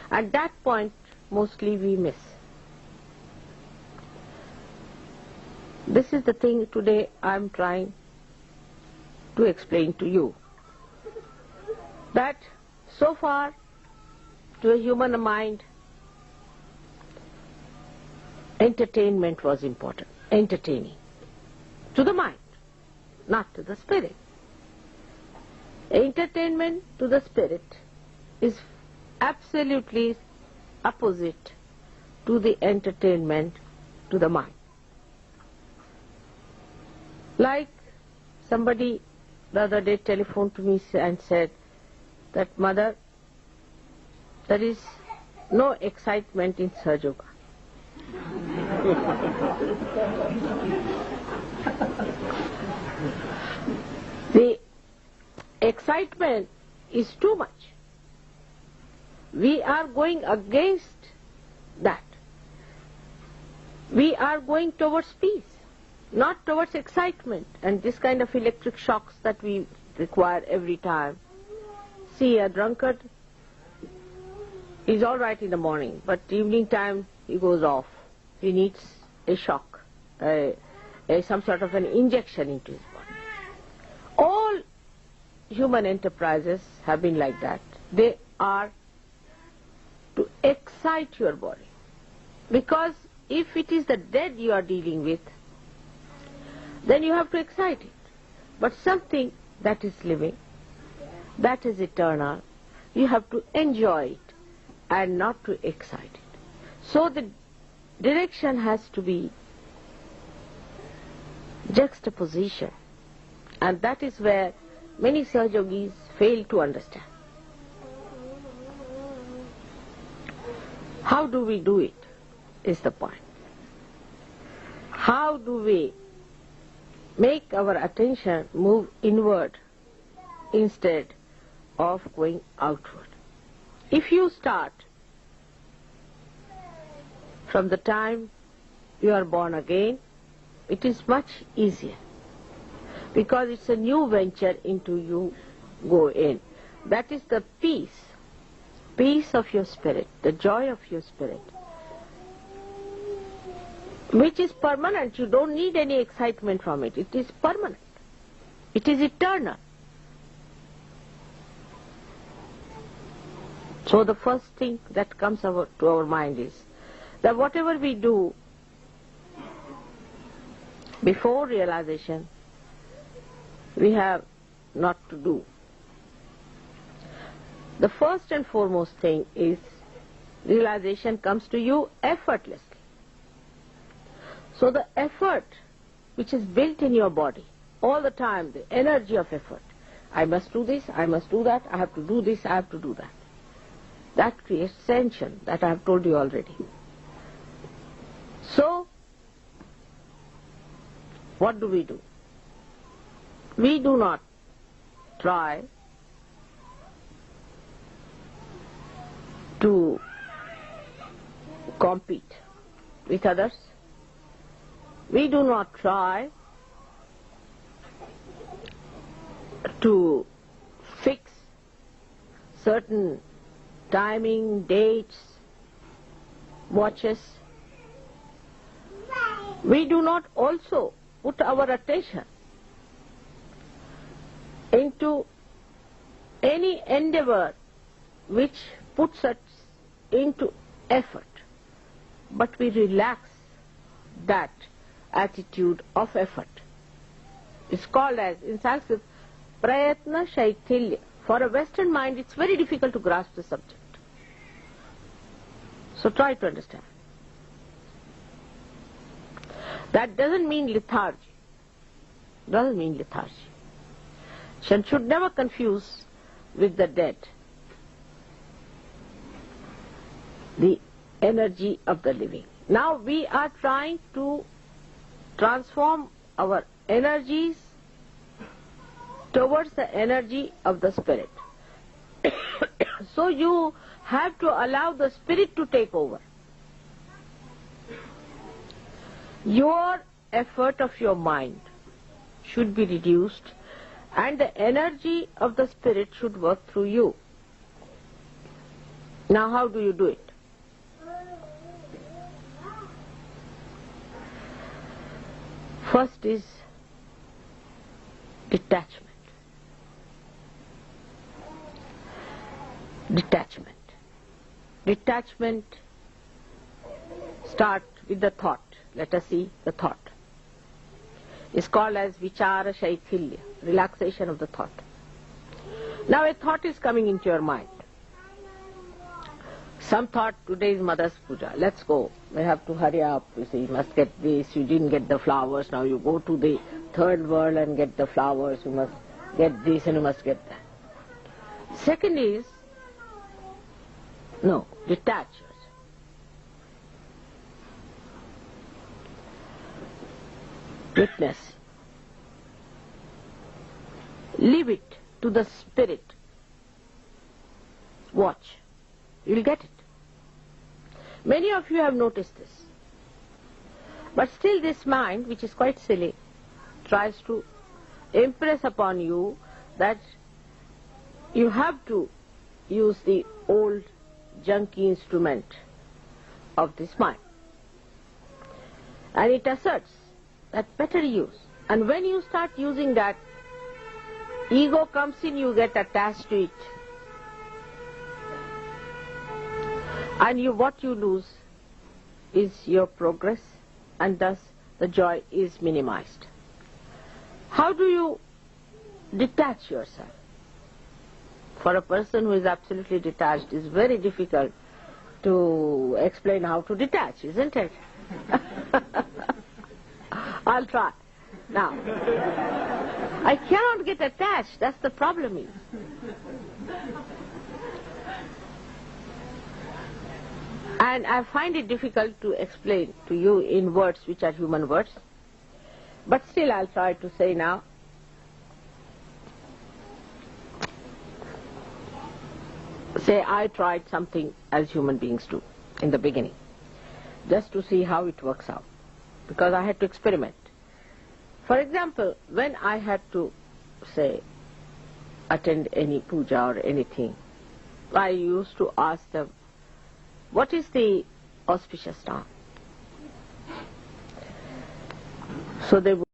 At that point, mostly we miss. This is the thing today I'm trying to explain to you. That so far, to a human mind, entertainment was important. Entertaining. To the mind, not to the spirit. Entertainment to the spirit is absolutely opposite to the entertainment to the mind. Like somebody the other day telephoned to me and said that, "Mother, there is no excitement in Sahaja Yoga." The excitement is too much. We are going against that. We are going towards peace, not towards excitement and this kind of electric shocks that we require every time. See, a drunkard is all right in the morning, but evening time he goes off. He needs a shock, some sort of an injection into his body. All human enterprises have been like that. They are to excite your body. Because if it is the dead you are dealing with, then you have to excite it. But something that is living, that is eternal, you have to enjoy it and not to excite it. So the direction has to be juxtaposition, and that is where many Sahaja Yogis fail to understand. How do we do it is the point. How do we make our attention move inward instead of going outward? If you start from the time you are born again, it is much easier, because it's a new venture into you go in. That is the peace of your spirit, the joy of your spirit, which is permanent. You don't need any excitement from it. It is permanent. It is eternal. So the first thing that comes to our mind is that whatever we do before realization, we have not to do. The first and foremost thing is realization comes to you effortlessly. So the effort which is built in your body all the time, the energy of effort, I must do this, I must do that, I have to do this, I have to do that. That creates tension, that I have told you already. So, what do? We do not try to compete with others. We do not try to fix certain timing, dates, watches. We do not also put our attention into any endeavor which puts us into effort, but we relax that attitude of effort. It's called as, in Sanskrit, prayatna shaithilya. For a Western mind, it's very difficult to grasp the subject. So try to understand. That doesn't mean lethargy. Doesn't mean lethargy. Should never confuse with the dead the energy of the living. Now we are trying to transform our energies towards the energy of the spirit. So you have to allow the spirit to take over. Your effort of your mind should be reduced and the energy of the spirit should work through you. Now how do you do it? First is detachment. Detachment. Detachment starts with the thought. Let us see the thought. It's called as vichara shaithilya, relaxation of the thought. Now a thought is coming into your mind. Some thought, today is Mother's Puja, let's go. We have to hurry up, you see, you must get this, you didn't get the flowers, now you go to the third world and get the flowers, you must get this and you must get that. Second is, no, detach yourself. Witness. Leave it to the spirit. Watch. You'll get it. Many of you have noticed this. But still this mind, which is quite silly, tries to impress upon you that you have to use the old junky instrument of this mind. And it asserts that better use. And when you start using that, ego comes in, you get attached to it. And what you lose is your progress, and thus the joy is minimized. How do you detach yourself? For a person who is absolutely detached, it's very difficult to explain how to detach, isn't it? I'll try. Now, I cannot get attached, that's the problem is. And I find it difficult to explain to you in words which are human words. But still I'll try to say now. Say I tried something as human beings do in the beginning, just to see how it works out, because I had to experiment. For example, when I had to, say, attend any puja or anything, I used to ask them, what is the auspicious time? So they would